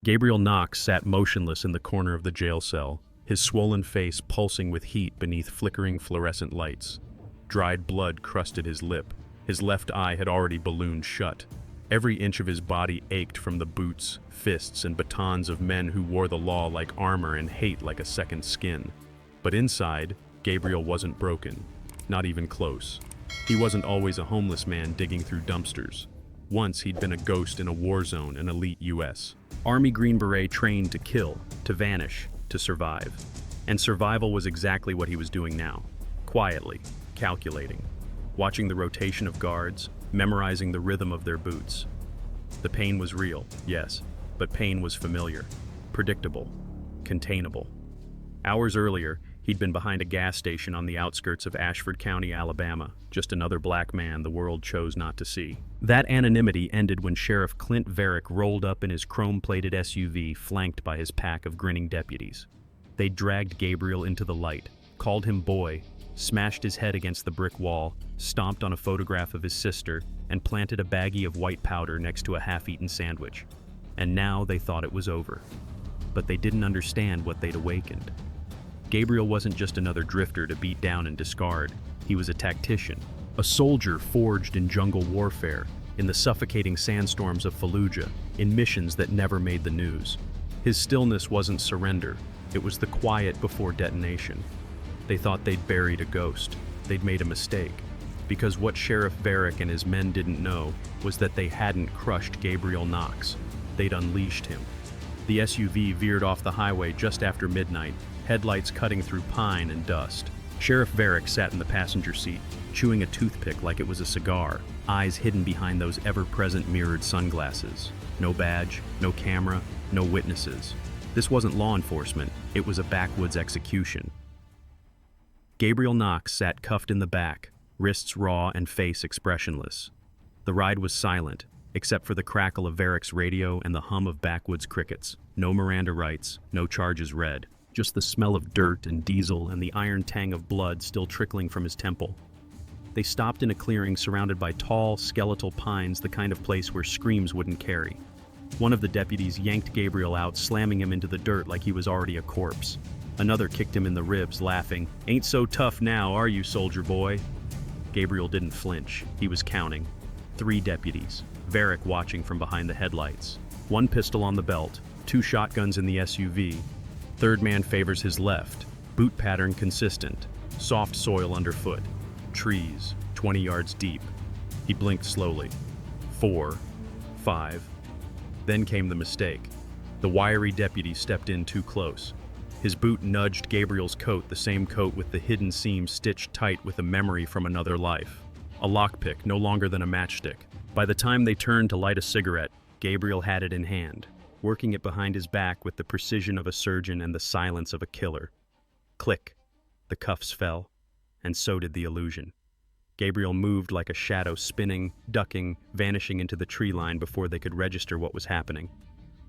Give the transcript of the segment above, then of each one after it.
Gabriel Knox sat motionless in the corner of the jail cell, his swollen face pulsing with heat beneath flickering fluorescent lights. Dried blood crusted his lip. His left eye had already ballooned shut. Every inch of his body ached from the boots, fists, and batons of men who wore the law like armor and hate like a second skin. But inside, Gabriel wasn't broken, not even close. He wasn't always a homeless man digging through dumpsters. Once he'd been a ghost in a war zone in elite US. Army Green Beret trained to kill, to vanish, to survive. And survival was exactly what he was doing now. Quietly, calculating, watching the rotation of guards, memorizing the rhythm of their boots. The pain was real, yes, but pain was familiar, predictable, containable. Hours earlier, he'd been behind a gas station on the outskirts of Ashford County, Alabama, just another black man the world chose not to see. That anonymity ended when Sheriff Clint Varick rolled up in his chrome-plated SUV, flanked by his pack of grinning deputies. They dragged Gabriel into the light, called him boy, smashed his head against the brick wall, stomped on a photograph of his sister, and planted a baggie of white powder next to a half-eaten sandwich. And now they thought it was over. But they didn't understand what they'd awakened. Gabriel wasn't just another drifter to beat down and discard. He was a tactician, a soldier forged in jungle warfare, in the suffocating sandstorms of Fallujah, in missions that never made the news. His stillness wasn't surrender, it was the quiet before detonation. They thought they'd buried a ghost. They'd made a mistake. Because what Sheriff Varick and his men didn't know was that they hadn't crushed Gabriel Knox. They'd unleashed him. The SUV veered off the highway just after midnight, headlights cutting through pine and dust. Sheriff Varick sat in the passenger seat, chewing a toothpick like it was a cigar, eyes hidden behind those ever-present mirrored sunglasses. No badge, no camera, no witnesses. This wasn't law enforcement, it was a backwoods execution. Gabriel Knox sat cuffed in the back, wrists raw and face expressionless. The ride was silent, except for the crackle of Varick's radio and the hum of backwoods crickets. No Miranda rights, no charges read. Just the smell of dirt and diesel and the iron tang of blood still trickling from his temple. They stopped in a clearing surrounded by tall, skeletal pines, the kind of place where screams wouldn't carry. One of the deputies yanked Gabriel out, slamming him into the dirt like he was already a corpse. Another kicked him in the ribs, laughing, "Ain't so tough now, are you, soldier boy?" Gabriel didn't flinch. He was counting. 3 deputies, Varick watching from behind the headlights. 1 pistol on the belt, 2 shotguns in the SUV. Third man favors his left. Boot pattern consistent. Soft soil underfoot. Trees, 20 yards deep. He blinked slowly. 4, 5. Then came the mistake. The wiry deputy stepped in too close. His boot nudged Gabriel's coat, the same coat with the hidden seam stitched tight with a memory from another life. A lockpick, no longer than a matchstick. By the time they turned to light a cigarette, Gabriel had it in hand, working it behind his back with the precision of a surgeon and the silence of a killer. Click. The cuffs fell, and so did the illusion. Gabriel moved like a shadow, spinning, ducking, vanishing into the tree line before they could register what was happening.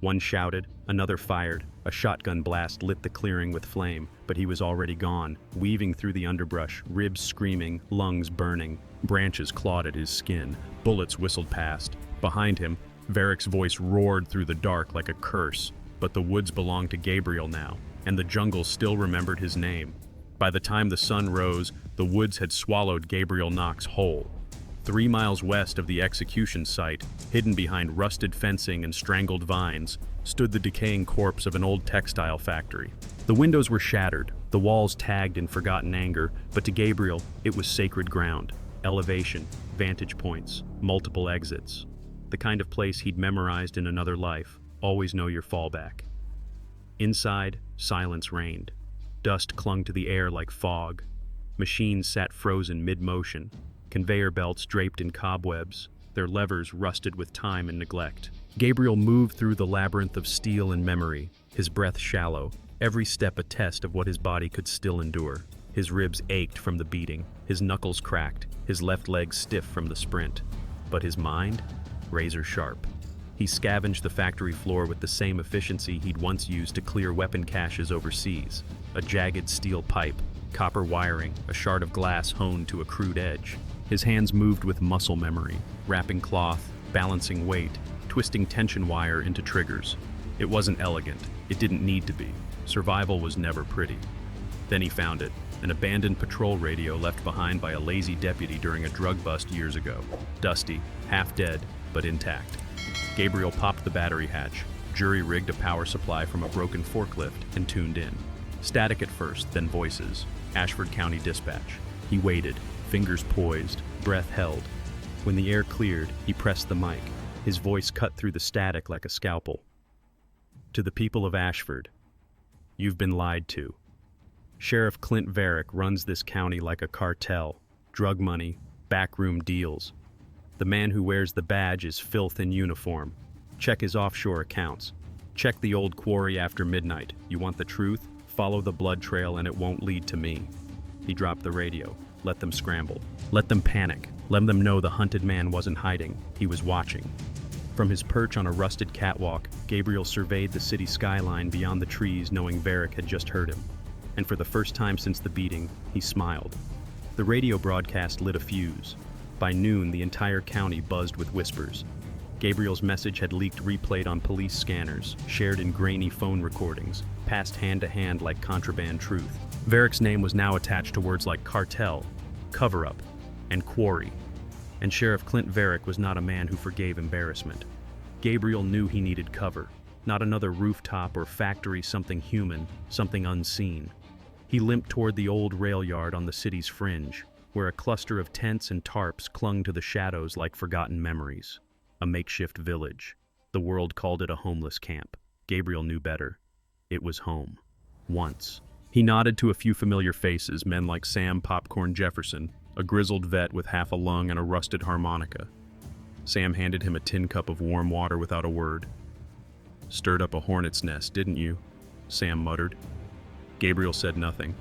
One shouted, another fired. A shotgun blast lit the clearing with flame, but he was already gone, weaving through the underbrush, ribs screaming, lungs burning. Branches clawed at his skin. Bullets whistled past. Behind him, Varick's voice roared through the dark like a curse. But the woods belonged to Gabriel now, and the jungle still remembered his name. By the time the sun rose, the woods had swallowed Gabriel Knox whole. 3 miles west of the execution site, hidden behind rusted fencing and strangled vines, stood the decaying corpse of an old textile factory. The windows were shattered, the walls tagged in forgotten anger, but to Gabriel, it was sacred ground. Elevation, vantage points, multiple exits. The kind of place he'd memorized in another life. Always know your fallback. Inside, silence reigned. Dust clung to the air like fog. Machines sat frozen mid-motion. Conveyor belts draped in cobwebs, their levers rusted with time and neglect. Gabriel moved through the labyrinth of steel and memory, his breath shallow, every step a test of what his body could still endure. His ribs ached from the beating, his knuckles cracked, his left leg stiff from the sprint. But his mind? Razor sharp. He scavenged the factory floor with the same efficiency he'd once used to clear weapon caches overseas. A jagged steel pipe, copper wiring, a shard of glass honed to a crude edge. His hands moved with muscle memory, wrapping cloth, balancing weight, twisting tension wire into triggers. It wasn't elegant. It didn't need to be. Survival was never pretty. Then he found it, an abandoned patrol radio left behind by a lazy deputy during a drug bust years ago. Dusty, half dead, but intact. Gabriel popped the battery hatch, jury-rigged a power supply from a broken forklift, and tuned in. Static at first, then voices. Ashford County Dispatch. He waited, fingers poised, breath held. When the air cleared, he pressed the mic. His voice cut through the static like a scalpel. To the people of Ashford, you've been lied to. Sheriff Clint Varick runs this county like a cartel. Drug money, backroom deals. The man who wears the badge is filth in uniform. Check his offshore accounts. Check the old quarry after midnight. You want the truth? Follow the blood trail and it won't lead to me. He dropped the radio. Let them scramble. Let them panic. Let them know the hunted man wasn't hiding. He was watching. From his perch on a rusted catwalk, Gabriel surveyed the city skyline beyond the trees, knowing Varick had just heard him. And for the first time since the beating, he smiled. The radio broadcast lit a fuse. By noon, the entire county buzzed with whispers. Gabriel's message had leaked replayed on police scanners, shared in grainy phone recordings, passed hand to hand like contraband truth. Varick's name was now attached to words like cartel, cover-up, and quarry. And Sheriff Clint Varick was not a man who forgave embarrassment. Gabriel knew he needed cover, not another rooftop or factory, something human, something unseen. He limped toward the old rail yard on the city's fringe, where a cluster of tents and tarps clung to the shadows like forgotten memories. A makeshift village. The world called it a homeless camp. Gabriel knew better. It was home. Once. He nodded to a few familiar faces, men like Sam Popcorn Jefferson, a grizzled vet with half a lung and a rusted harmonica. Sam handed him a tin cup of warm water without a word. "Stirred up a hornet's nest, didn't you?" Sam muttered. Gabriel said nothing.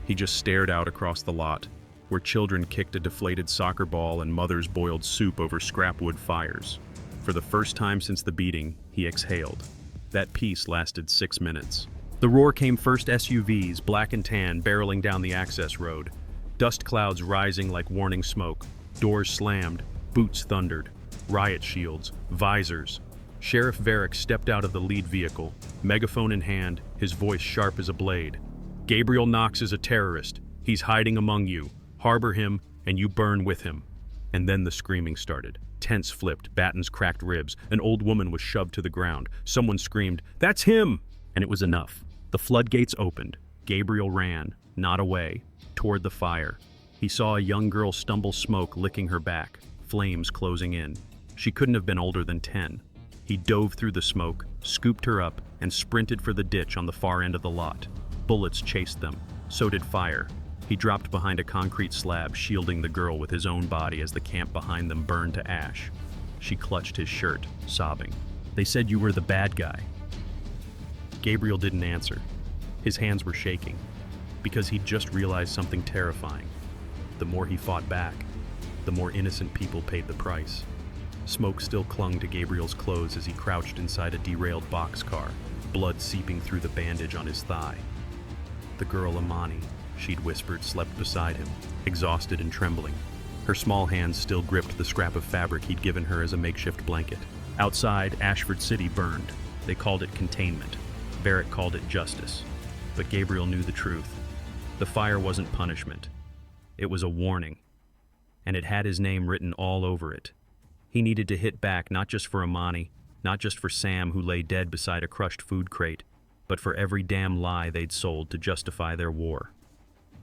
He just stared out across the lot, where children kicked a deflated soccer ball and mothers boiled soup over scrap wood fires. For the first time since the beating, he exhaled. That peace lasted 6 minutes. The roar came first. SUVs, black and tan, barreling down the access road. Dust clouds rising like warning smoke. Doors slammed, boots thundered. Riot shields, visors. Sheriff Varick stepped out of the lead vehicle, megaphone in hand, his voice sharp as a blade. "Gabriel Knox is a terrorist. He's hiding among you. Harbor him, and you burn with him." And then the screaming started. Tents flipped, battens cracked ribs. An old woman was shoved to the ground. Someone screamed, "That's him!" And it was enough. The floodgates opened. Gabriel ran, not away, toward the fire. He saw a young girl stumble, smoke licking her back, flames closing in. She couldn't have been older than 10. He dove through the smoke, scooped her up, and sprinted for the ditch on the far end of the lot. Bullets chased them. So did fire. He dropped behind a concrete slab, shielding the girl with his own body as the camp behind them burned to ash. She clutched his shirt, sobbing. "They said you were the bad guy." Gabriel didn't answer. His hands were shaking, because he'd just realized something terrifying. The more he fought back, the more innocent people paid the price. Smoke still clung to Gabriel's clothes as he crouched inside a derailed boxcar, blood seeping through the bandage on his thigh. The girl Amani, she'd whispered, slept beside him, exhausted and trembling. Her small hands still gripped the scrap of fabric he'd given her as a makeshift blanket. Outside, Ashford City burned. They called it containment. Varick called it justice. But Gabriel knew the truth. The fire wasn't punishment. It was a warning. And it had his name written all over it. He needed to hit back, not just for Amani, not just for Sam, who lay dead beside a crushed food crate, but for every damn lie they'd sold to justify their war.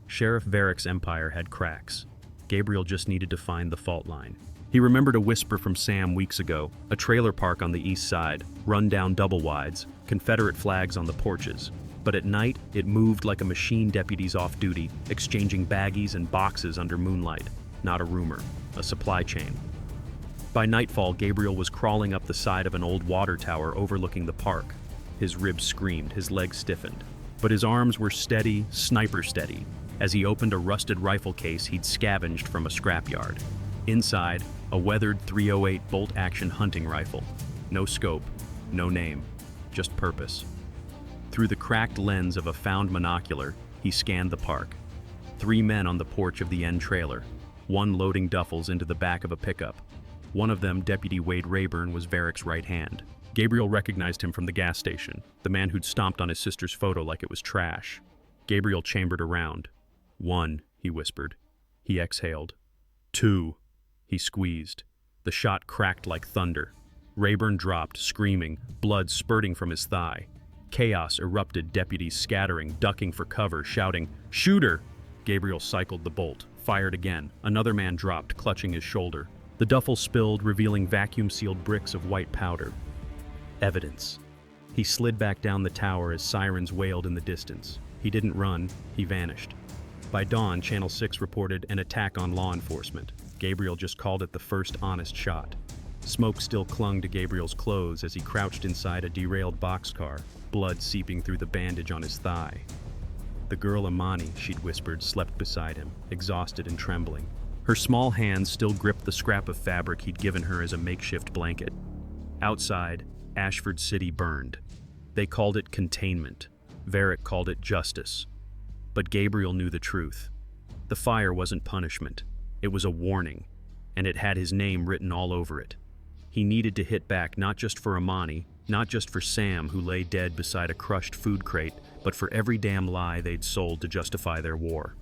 Sheriff Varick's empire had cracks. Gabriel just needed to find the fault line. He remembered a whisper from Sam weeks ago, a trailer park on the east side, run-down double-wides, Confederate flags on the porches. But at night, it moved like a machine, deputies off duty, exchanging baggies and boxes under moonlight. Not a rumor, a supply chain. By nightfall, Gabriel was crawling up the side of an old water tower overlooking the park. His ribs screamed, his legs stiffened. But his arms were steady, sniper steady, as he opened a rusted rifle case he'd scavenged from a scrapyard. Inside, a weathered .308 bolt-action hunting rifle. No scope, no name, just purpose. Through the cracked lens of a found monocular, he scanned the park. 3 men on the porch of the end trailer, one loading duffels into the back of a pickup. One of them, Deputy Wade Rayburn, was Varick's right hand. Gabriel recognized him from the gas station, the man who'd stomped on his sister's photo like it was trash. Gabriel chambered around. 1, he whispered. He exhaled. 2, he squeezed. The shot cracked like thunder. Rayburn dropped, screaming, blood spurting from his thigh. Chaos erupted, deputies scattering, ducking for cover, shouting, "Shooter!" Gabriel cycled the bolt, fired again. Another man dropped, clutching his shoulder. The duffel spilled, revealing vacuum-sealed bricks of white powder. Evidence. He slid back down the tower as sirens wailed in the distance. He didn't run, he vanished. By dawn, Channel 6 reported an attack on law enforcement. Gabriel just called it the first honest shot. Smoke still clung to Gabriel's clothes as he crouched inside a derailed boxcar, blood seeping through the bandage on his thigh. The girl Imani, she'd whispered, slept beside him, exhausted and trembling. Her small hands still gripped the scrap of fabric he'd given her as a makeshift blanket. Outside, Ashford City burned. They called it containment. Varick called it justice. But Gabriel knew the truth. The fire wasn't punishment. It was a warning, and it had his name written all over it. He needed to hit back not just for Imani, not just for Sam, who lay dead beside a crushed food crate, but for every damn lie they'd sold to justify their war.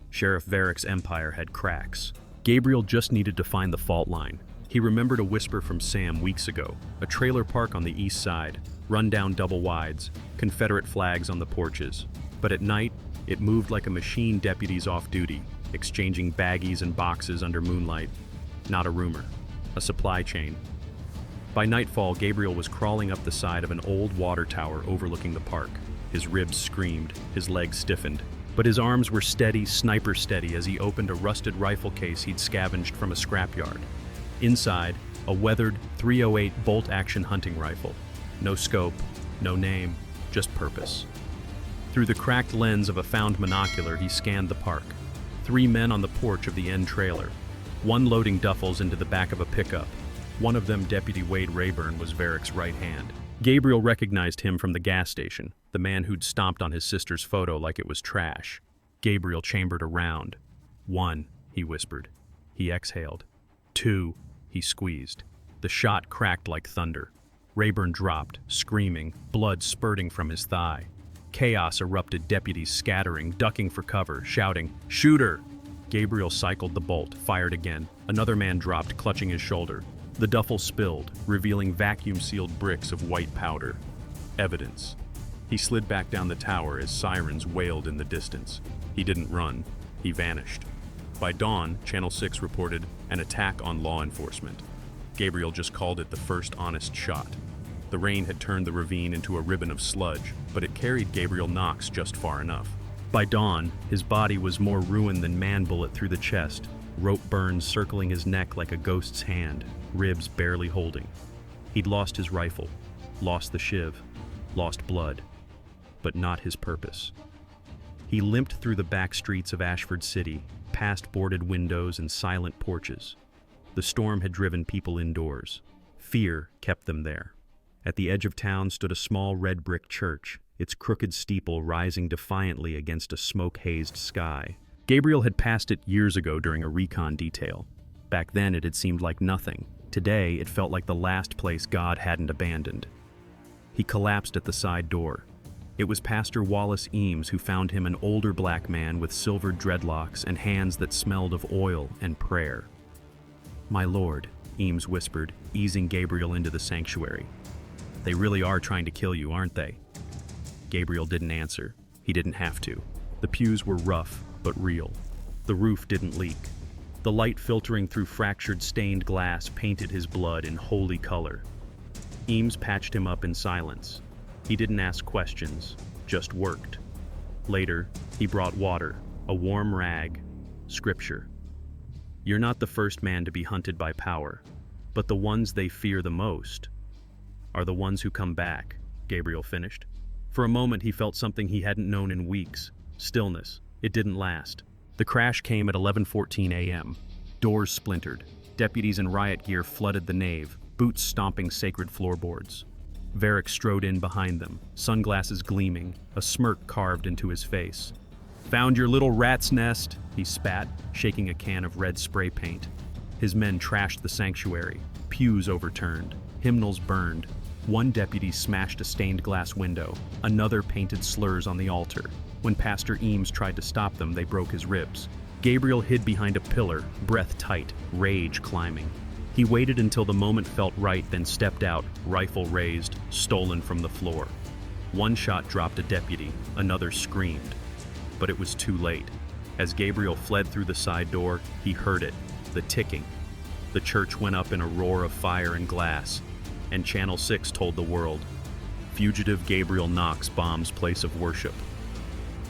Sheriff Varick's empire had cracks. Gabriel just needed to find the fault line. He remembered a whisper from Sam weeks ago, a trailer park on the east side, run-down double-wides, Confederate flags on the porches. But at night, it moved like a machine, deputies off duty, exchanging baggies and boxes under moonlight. Not a rumor, a supply chain. By nightfall, Gabriel was crawling up the side of an old water tower overlooking the park. His ribs screamed, his legs stiffened, but his arms were steady, sniper steady, as he opened a rusted rifle case he'd scavenged from a scrapyard. Inside, a weathered .308 bolt-action hunting rifle. No scope, no name, just purpose. Through the cracked lens of a found monocular, he scanned the park. 3 men on the porch of the end trailer. 1 loading duffels into the back of a pickup. One of them, Deputy Wade Rayburn, was Varick's right hand. Gabriel recognized him from the gas station, the man who'd stomped on his sister's photo like it was trash. Gabriel chambered around. 1, he whispered. He exhaled. 2, he squeezed. The shot cracked like thunder. Rayburn dropped, screaming, blood spurting from his thigh. Chaos erupted, deputies scattering, ducking for cover, shouting, "Shooter!" Gabriel cycled the bolt, fired again. Another man dropped, clutching his shoulder. The duffel spilled, revealing vacuum-sealed bricks of white powder. Evidence. He slid back down the tower as sirens wailed in the distance. He didn't run. He vanished. By dawn, Channel 6 reported an attack on law enforcement. Gabriel just called it the first honest shot. The rain had turned the ravine into a ribbon of sludge, but it carried Gabriel Knox just far enough. By dawn, his body was more ruined than man-bullet through the chest, rope burns circling his neck like a ghost's hand, ribs barely holding. He'd lost his rifle, lost the shiv, lost blood, but not his purpose. He limped through the back streets of Ashford City, past boarded windows and silent porches. The storm had driven people indoors. Fear kept them there. At the edge of town stood a small red brick church, its crooked steeple rising defiantly against a smoke-hazed sky. Gabriel had passed it years ago during a recon detail. Back then it had seemed like nothing. Today it felt like the last place God hadn't abandoned. He collapsed at the side door. It was Pastor Wallace Eames who found him, an older black man with silvered dreadlocks and hands that smelled of oil and prayer. "My lord," Eames whispered, easing Gabriel into the sanctuary. "They really are trying to kill you, aren't they?" Gabriel didn't answer. He didn't have to. The pews were rough, but real. The roof didn't leak. The light filtering through fractured stained glass painted his blood in holy color. Eames patched him up in silence. He didn't ask questions, just worked. Later, he brought water, a warm rag, scripture. "You're not the first man to be hunted by power, but the ones they fear the most are the ones who come back," Gabriel finished. For a moment he felt something he hadn't known in weeks. Stillness. It didn't last. The crash came at 11:14 a.m. Doors splintered. Deputies in riot gear flooded the nave, boots stomping sacred floorboards. Varick strode in behind them, sunglasses gleaming, a smirk carved into his face. "Found your little rat's nest," he spat, shaking a can of red spray paint. His men trashed the sanctuary, pews overturned, hymnals burned. One deputy smashed a stained glass window, another painted slurs on the altar. When Pastor Eames tried to stop them, they broke his ribs. Gabriel hid behind a pillar, breath tight, rage climbing. He waited until the moment felt right, then stepped out, rifle raised, stolen from the floor. One shot dropped a deputy, another screamed. But it was too late. As Gabriel fled through the side door, he heard it, the ticking. The church went up in a roar of fire and glass, and Channel 6 told the world, "Fugitive Gabriel Knox bombs place of worship."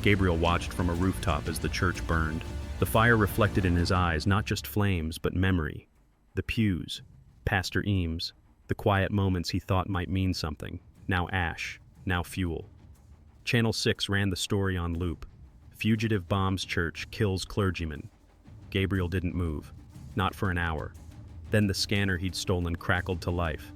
Gabriel watched from a rooftop as the church burned. The fire reflected in his eyes not just flames, but memory. The pews, Pastor Eames, the quiet moments he thought might mean something, now ash, now fuel. Channel 6 ran the story on loop. Fugitive bombs church, kills clergyman. Gabriel didn't move, not for an hour. Then the scanner he'd stolen crackled to life.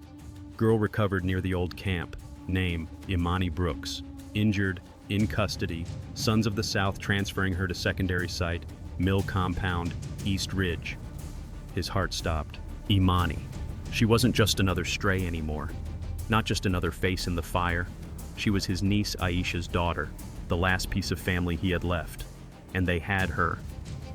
Girl recovered near the old camp. Name, Imani Brooks. Injured, in custody. Sons of the South transferring her to secondary site. Mill compound, East Ridge. His heart stopped. Imani. She wasn't just another stray anymore. Not just another face in the fire. She was his niece Aisha's daughter, the last piece of family he had left. And they had her.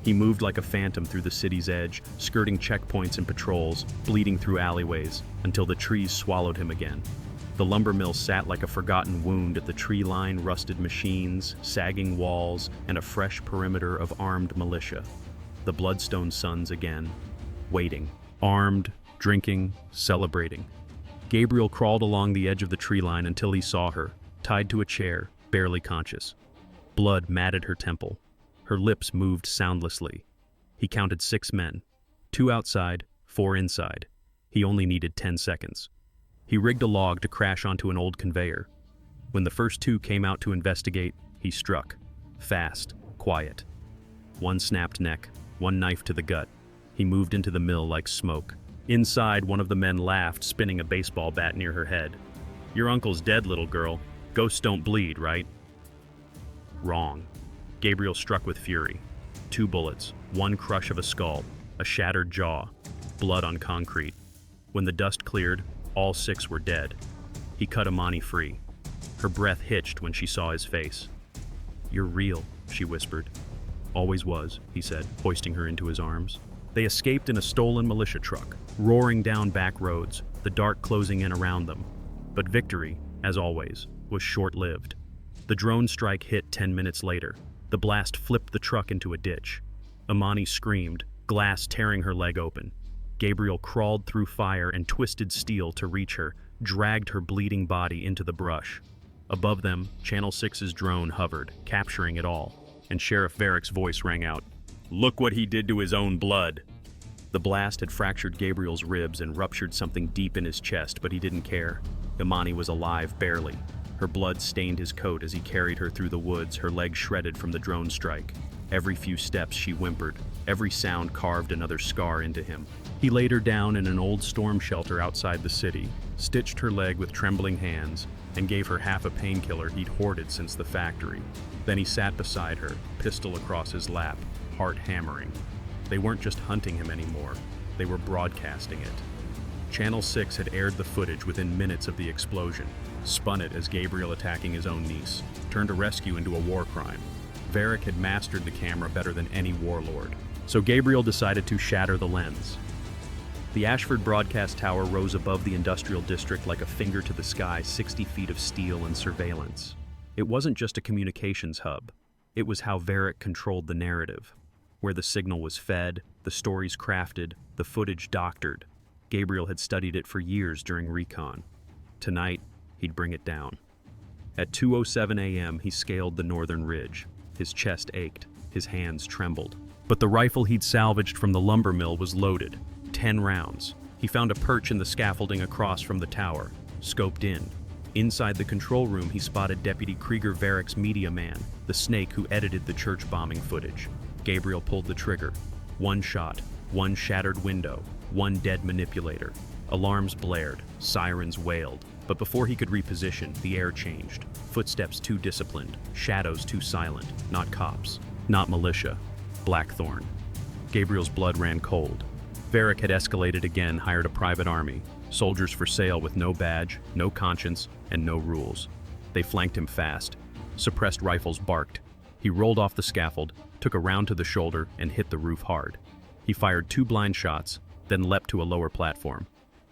He moved like a phantom through the city's edge, skirting checkpoints and patrols, bleeding through alleyways, until the trees swallowed him again. The lumber mill sat like a forgotten wound at the tree-line, rusted machines, sagging walls, and a fresh perimeter of armed militia. The Bloodstone Sons again, waiting, armed, drinking, celebrating. Gabriel crawled along the edge of the tree line until he saw her, tied to a chair, barely conscious. Blood matted her temple. Her lips moved soundlessly. He counted 6 men, 2 outside, 4 inside. He only needed 10 seconds. He rigged a log to crash onto an old conveyor. When the first 2 came out to investigate, he struck. Fast, quiet. 1 snapped neck, 1 knife to the gut. He moved into the mill like smoke. Inside, one of the men laughed, spinning a baseball bat near her head. "Your uncle's dead, little girl. Ghosts don't bleed, right?" Wrong. Gabriel struck with fury. 2 bullets, 1 crush of a skull, a shattered jaw, blood on concrete. When the dust cleared, all 6 were dead. He cut Imani free. Her breath hitched when she saw his face. "You're real," she whispered. "Always was," he said, hoisting her into his arms. They escaped in a stolen militia truck, roaring down back roads, the dark closing in around them. But victory, as always, was short-lived. The drone strike hit 10 minutes later. The blast flipped the truck into a ditch. Imani screamed, glass tearing her leg open. Gabriel crawled through fire and twisted steel to reach her, dragged her bleeding body into the brush. Above them, Channel 6's drone hovered, capturing it all, and Sheriff Varick's voice rang out, "Look what he did to his own blood." The blast had fractured Gabriel's ribs and ruptured something deep in his chest, but he didn't care. Imani was alive, barely. Her blood stained his coat as he carried her through the woods, her legs shredded from the drone strike. Every few steps she whimpered. Every sound carved another scar into him. He laid her down in an old storm shelter outside the city, stitched her leg with trembling hands, and gave her half a painkiller he'd hoarded since the factory. Then he sat beside her, pistol across his lap, heart hammering. They weren't just hunting him anymore. They were broadcasting it. Channel 6 had aired the footage within minutes of the explosion, spun it as Gabriel attacking his own niece, turned a rescue into a war crime. Varick had mastered the camera better than any warlord. So Gabriel decided to shatter the lens. The Ashford broadcast tower rose above the industrial district like a finger to the sky, 60 feet of steel and surveillance. It wasn't just a communications hub. It was how Varick controlled the narrative. Where the signal was fed, the stories crafted, the footage doctored. Gabriel had studied it for years during recon. Tonight, he'd bring it down. At 2:07 a.m., he scaled the northern ridge. His chest ached, his hands trembled. But the rifle he'd salvaged from the lumber mill was loaded. 10 rounds. He found a perch in the scaffolding across from the tower, scoped in. Inside the control room, he spotted Deputy Krieger Varick's media man, the snake who edited the church bombing footage. Gabriel pulled the trigger. 1 shot, 1 shattered window, 1 dead manipulator. Alarms blared, sirens wailed. But before he could reposition, the air changed. Footsteps too disciplined, shadows too silent. Not cops, not militia. Blackthorn. Gabriel's blood ran cold. Varick had escalated again, hired a private army. Soldiers for sale with no badge, no conscience, and no rules. They flanked him fast. Suppressed rifles barked. He rolled off the scaffold, took a round to the shoulder, and hit the roof hard. He fired 2 blind shots, then leapt to a lower platform.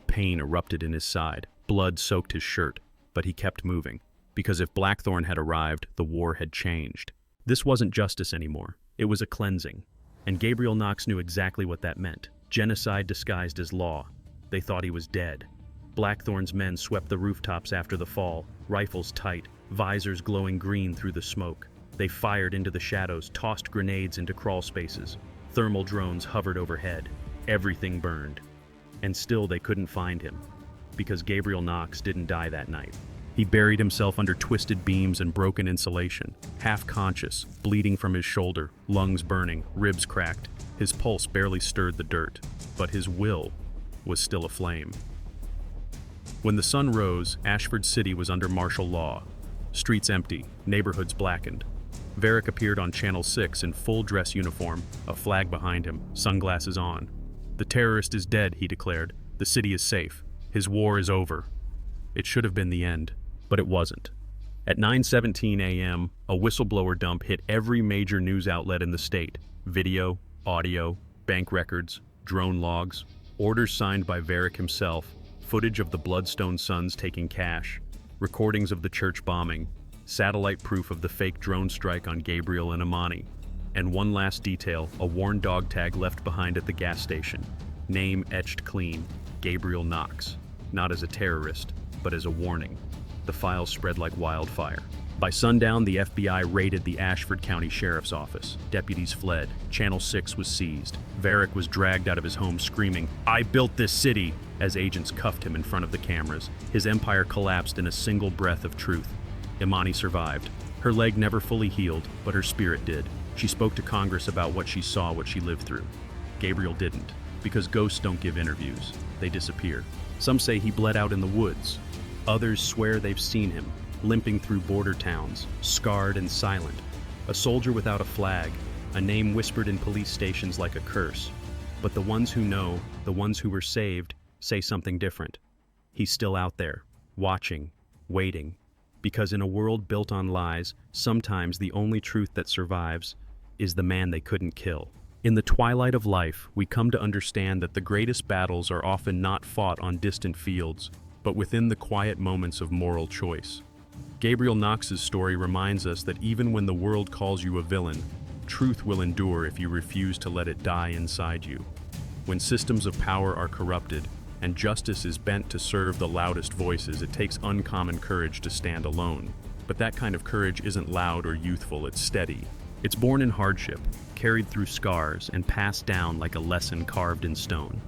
Pain erupted in his side. Blood soaked his shirt, but he kept moving. Because if Blackthorn had arrived, the war had changed. This wasn't justice anymore. It was a cleansing. And Gabriel Knox knew exactly what that meant. Genocide disguised as law. They thought he was dead. Blackthorn's men swept the rooftops after the fall, rifles tight, visors glowing green through the smoke. They fired into the shadows, tossed grenades into crawl spaces. Thermal drones hovered overhead. Everything burned. And still they couldn't find him. Because Gabriel Knox didn't die that night. He buried himself under twisted beams and broken insulation, half conscious, bleeding from his shoulder, lungs burning, ribs cracked. His pulse barely stirred the dirt, but his will was still aflame. When the sun rose, Ashford City was under martial law. Streets empty, neighborhoods blackened. Varick appeared on Channel 6 in full dress uniform, a flag behind him, sunglasses on. "The terrorist is dead," he declared. "The city is safe. His war is over." It should have been the end, but it wasn't. At 9:17 a.m., a whistleblower dump hit every major news outlet in the state. Video, audio, bank records, drone logs, orders signed by Varick himself, footage of the Bloodstone Sons taking cash, recordings of the church bombing, satellite proof of the fake drone strike on Gabriel and Imani, and one last detail, a worn dog tag left behind at the gas station. Name etched clean, Gabriel Knox. Not as a terrorist, but as a warning. The files spread like wildfire. By sundown, the FBI raided the Ashford County Sheriff's Office. Deputies fled. Channel 6 was seized. Varick was dragged out of his home screaming, "I built this city!" as agents cuffed him in front of the cameras. His empire collapsed in a single breath of truth. Imani survived. Her leg never fully healed, but her spirit did. She spoke to Congress about what she saw, what she lived through. Gabriel didn't, because ghosts don't give interviews. They disappear. Some say he bled out in the woods. Others swear they've seen him, limping through border towns, scarred and silent. A soldier without a flag, a name whispered in police stations like a curse. But the ones who know, the ones who were saved, say something different. He's still out there, watching, waiting. Because in a world built on lies, sometimes the only truth that survives is the man they couldn't kill. In the twilight of life, we come to understand that the greatest battles are often not fought on distant fields, but within the quiet moments of moral choice. Gabriel Knox's story reminds us that even when the world calls you a villain, truth will endure if you refuse to let it die inside you. When systems of power are corrupted, and justice is bent to serve the loudest voices, it takes uncommon courage to stand alone. But that kind of courage isn't loud or youthful, it's steady. It's born in hardship, carried through scars, and passed down like a lesson carved in stone.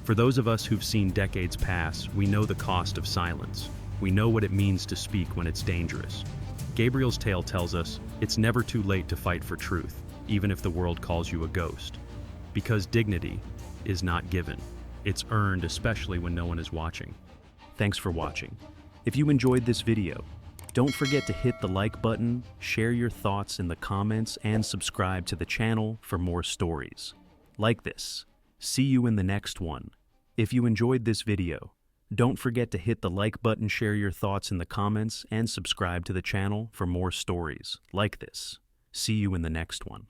For those of us who've seen decades pass, we know the cost of silence. We know what it means to speak when it's dangerous. Gabriel's tale tells us it's never too late to fight for truth, even if the world calls you a ghost. Because dignity is not given. It's earned, especially when no one is watching. Thanks for watching. If you enjoyed this video, don't forget to hit the like button, share your thoughts in the comments, and subscribe to the channel for more stories like this. See you in the next one. If you enjoyed this video, don't forget to hit the like button, share your thoughts in the comments, and subscribe to the channel for more stories like this. See you in the next one.